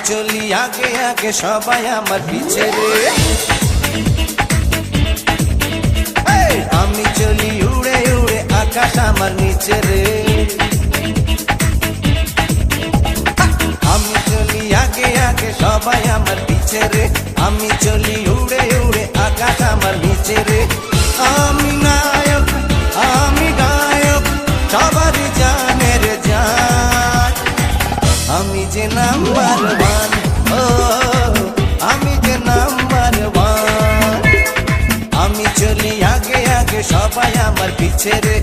চলি আগে আগে সবাই আমার পিছে রে, আমি চলি উড়ে উড়ে আকাশ আমার নিচে রে, আমি চলি আগে আগে সবাই আমার পিছে রে, আমি চলি উড়ে উড়ে আকাশ আমার নিচে রে। আমি নায়ক আমি গায়ক সবারই জানের জান, আমি যে নাম্বার ওয়ান, ও আমি যে নাম্বার ওয়ান, আমি চলি আগে আগে সবাই আমার পিছে রে।